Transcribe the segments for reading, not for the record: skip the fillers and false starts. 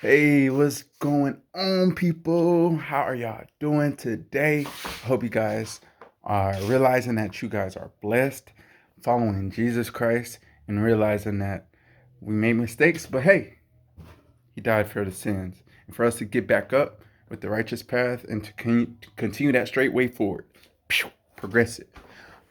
Hey, what's going on, people? How are y'all doing today? I hope you guys are realizing that you guys are blessed, following Jesus Christ, and realizing that we made mistakes, but hey, He died for the sins, and for us to get back up with the righteous path and to continue that straight way forward. Progressive.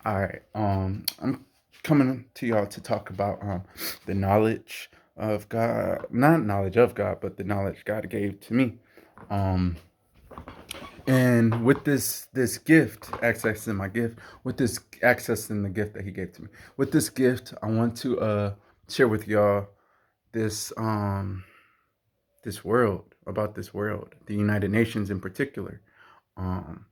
All right. I'm coming to y'all to talk about the knowledge of God, not knowledge of God, but the knowledge God gave to me. Um, and with this gift, accessing my gift, with this accessing the gift that He gave to me, with this gift, I want to share with y'all this this world, about this world, the United Nations in particular. Um,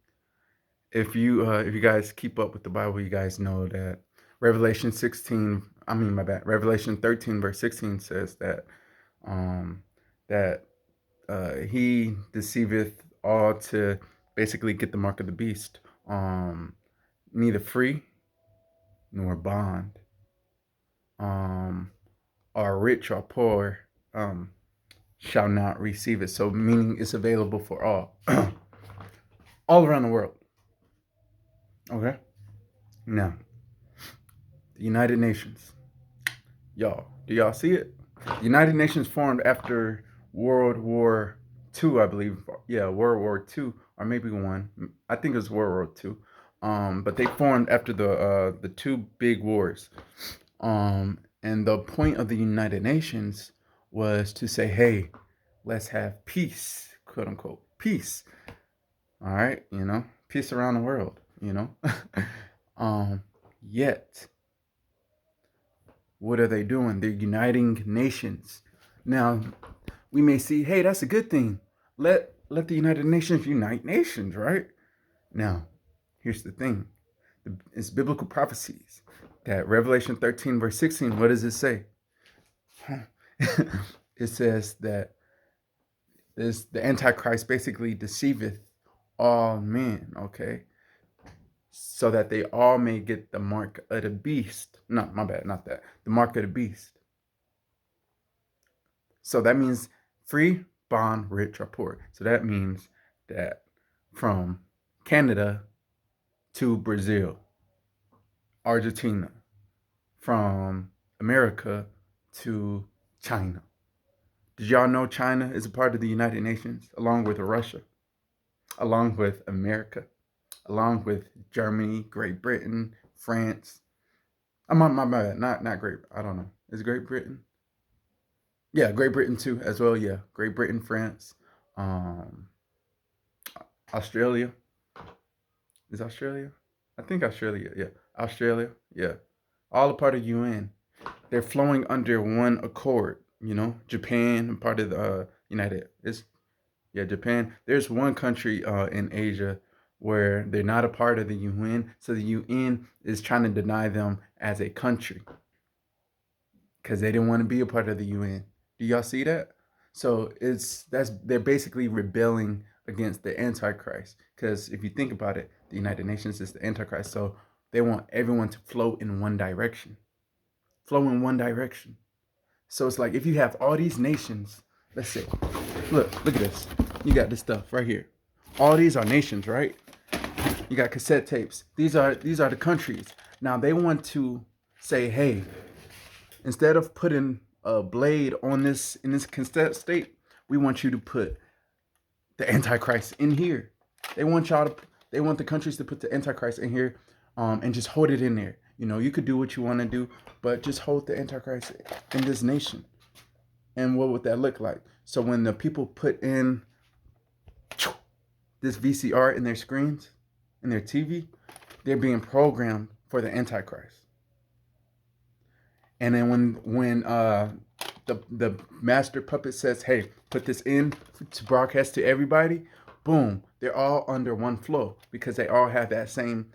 if you guys keep up with the Bible, you guys know that Revelation 16, I mean my bad, Revelation 13 verse 16 says that um that he deceiveth all to basically get the mark of the beast. Neither free nor bond, um or rich or poor, um shall not receive it. So meaning it's available for all. All around the world. Okay? Now, the United Nations. Y'all, do y'all see it? The United Nations formed after World War II, I believe. Yeah, World War II, or maybe one. I think it was World War II. But they formed after the two big wars. And the point of the United Nations was to say, hey, let's have peace, quote unquote, peace. All right, peace around the world. um, Yet what are they doing? They're uniting nations. Now, we may see, hey, that's a good thing. Let the United Nations unite nations, right? Now, here's the thing. It's biblical prophecies. That Revelation 13, verse 16, what does it say? It says that the Antichrist basically deceiveth all men, okay? So that they all may get the mark of the beast. No, my bad, not that. The mark of the beast. So that means free, bond, rich, or poor. So that means that from Canada to Brazil, Argentina, from America to China. Did y'all know China is a part of the United Nations, along with Russia, along with America, along with Germany, Great Britain, France? I'm on my bad, not Great. I don't know. Is it Great Britain? Yeah, Great Britain too, as well. Yeah, Great Britain, France, um, Australia. Is Australia? I think Australia. Yeah, Australia. Yeah, all a part of UN. They're flowing under one accord. Japan, part of the United. It's Yeah, Japan. There's one country in Asia where they're not a part of the UN, so the UN is trying to deny them as a country because they didn't want to be a part of the UN. Do y'all see that? So they're basically rebelling against the Antichrist. Because if you think about it, the United Nations is the Antichrist. So they want everyone to flow in one direction. Flow in one direction. So it's like if you have all these nations, let's say, look at this. You got this stuff right here. All these are nations, right? You got cassette tapes. These are the countries. Now they want to say, hey, instead of putting a blade on this in this cassette state, we want you to put the Antichrist in here. They want y'all to. They want the countries to put the Antichrist in here, and just hold it in there. You could do what you want to do, but just hold the Antichrist in this nation. And what would that look like? So when the people put in this VCR in their screens, in their TV, they're being programmed for the Antichrist. And then when the master puppet says, "Hey, put this in to broadcast to everybody," boom, they're all under one flow because they all have that same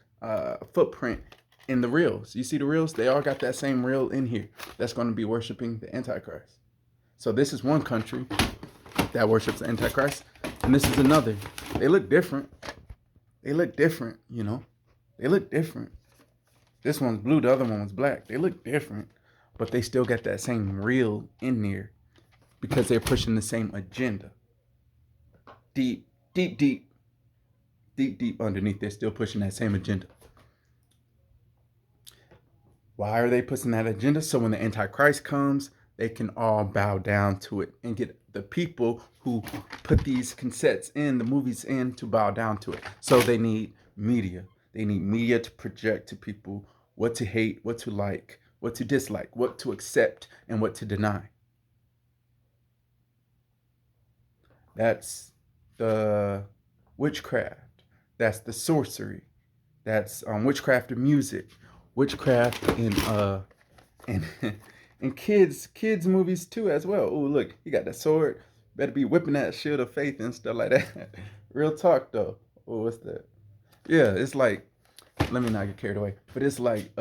footprint in the reels. You see the reels? They all got that same reel in here. That's going to be worshiping the Antichrist. So this is one country that worships the Antichrist, and this is another. They look different. They look different. They look different. This one's blue. The other one was black. They look different, but they still got that same reel in there because they're pushing the same agenda. Deep, deep, deep, deep, deep underneath, they're still pushing that same agenda. Why are they pushing that agenda? So when the Antichrist comes, they can all bow down to it and get the people who put these cassettes in, the movies in, to bow down to it. So they need media. They need media to project to people what to hate, what to like, what to dislike, what to accept, and what to deny. That's the witchcraft. That's the sorcery. That's witchcraft in music, witchcraft in and and kids movies too as well. Oh, look, he got that sword. Better be whipping that shield of faith and stuff like that. Real talk though. Oh, what's that? Yeah, it's like, let me not get carried away. But it's like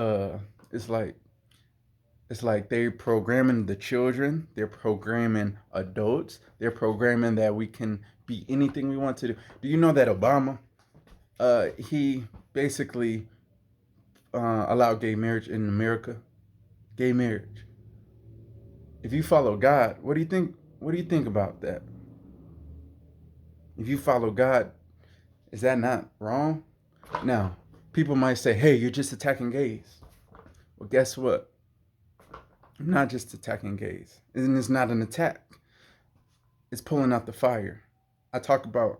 it's like they're programming the children, they're programming adults, they're programming that we can be anything we want to do. Do you know that Obama, he basically allowed gay marriage in America? Gay marriage. If you follow God, what do you think? What do you think about that? If you follow God, is that not wrong? Now, people might say, "Hey, you're just attacking gays." Well, guess what? I'm not just attacking gays, and it's not an attack. It's pulling out the fire. I talk about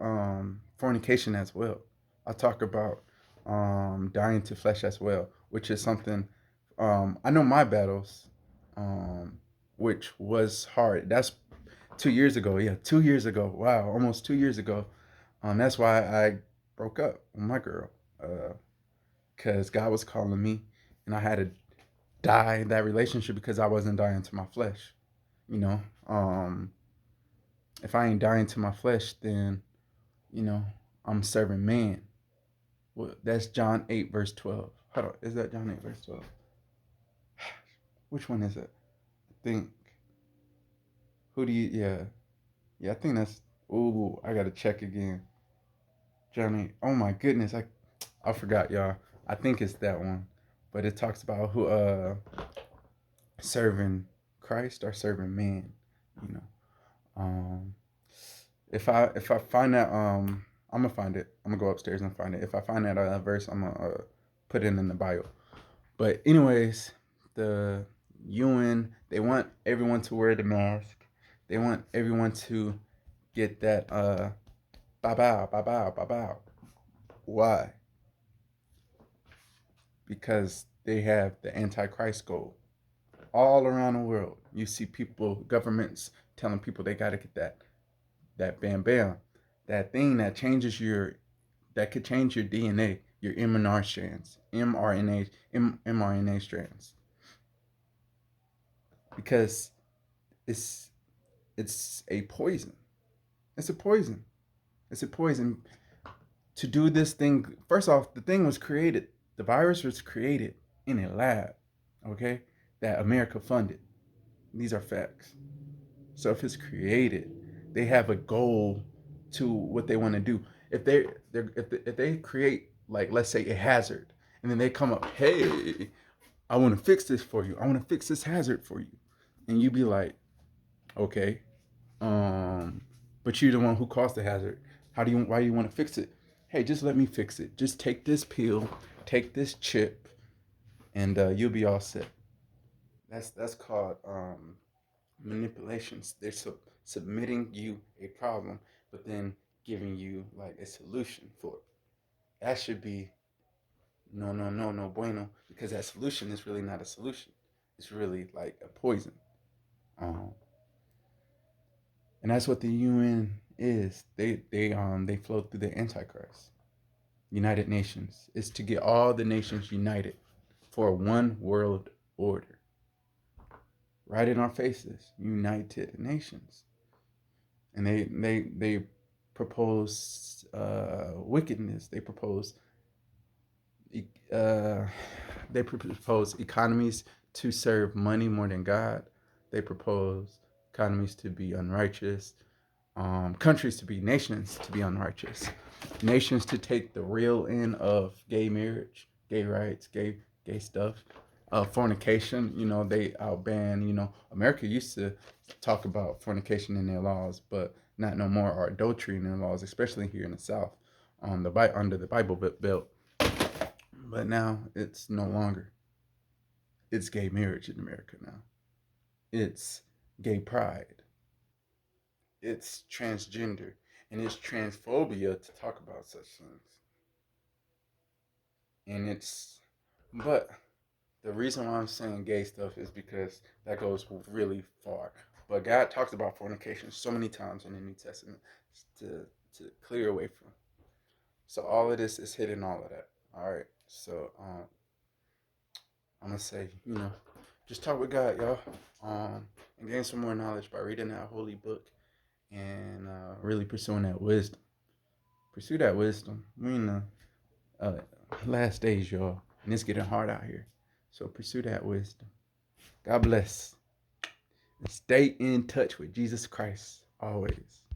fornication as well. I talk about dying to flesh as well, which is something I know my battles, um, which was hard. That's 2 years ago. Yeah, 2 years ago. Wow, almost 2 years ago. That's why I broke up with my girl, because God was calling me, and I had to die in that relationship because I wasn't dying to my flesh. You know, if I ain't dying to my flesh, then you know I'm serving man. Well, that's John 8 verse 12. Hold on, is that John 8 verse 12? Which one is it? I think. Who do you? Yeah. I think that's. Ooh, I gotta check again. Johnny. Oh my goodness, I forgot, y'all. I think it's that one, but it talks about who serving Christ or serving man. You know. Um, if I find that I'm gonna find it. I'm gonna go upstairs and find it. If I find that verse, I'm gonna put it in the bio. But anyways, the UN, they want everyone to wear the mask. They want everyone to get that ba bow ba bow ba bow. Why? Because they have the Antichrist goal all around the world. You see people, governments telling people they gotta get that bam bam, that thing that changes that could change your DNA, your mRNA strands, mRNA strands, because it's it's a poison. It's a poison. It's a poison to do this thing. First off, the thing was created. The virus was created in a lab, okay, that America funded. These are facts. So if it's created, they have a goal to what they want to do. If they create, like, let's say a hazard, and then they come up, hey, I want to fix this for you. I want to fix this hazard for you, and you be like, okay, but you're the one who caused the hazard. Why do you want to fix it? Hey, just let me fix it. Just take this pill, take this chip, and you'll be all set. That's called manipulations. They're submitting you a problem, but then giving you like a solution for it. That should be no bueno, because that solution is really not a solution. It's really like a poison. Um, and that's what the UN is. They flow through the Antichrist. United Nations is to get all the nations united for one world order. Right in our faces, United Nations, and they propose wickedness. Uh, they propose economies to serve money more than God. They propose economies to be unrighteous, countries to be nations to be unrighteous, nations to take the real end of gay marriage, gay rights, gay stuff, fornication. They ban. America used to talk about fornication in their laws, but not no more, or adultery in their laws, especially here in the South, under the Bible Belt. But now it's no longer. It's gay marriage in America now. It's gay pride. It's transgender, and it's transphobia to talk about such things. And but the reason why I'm saying gay stuff is because that goes really far. But God talks about fornication so many times in the New Testament to clear away from. So all of this is hitting all of that. All right. So I'm gonna say, just talk with God, y'all, and gain some more knowledge by reading that holy book and really pursuing that wisdom. Pursue that wisdom. We in the uh, last days, y'all, and it's getting hard out here. So pursue that wisdom. God bless. And stay in touch with Jesus Christ always.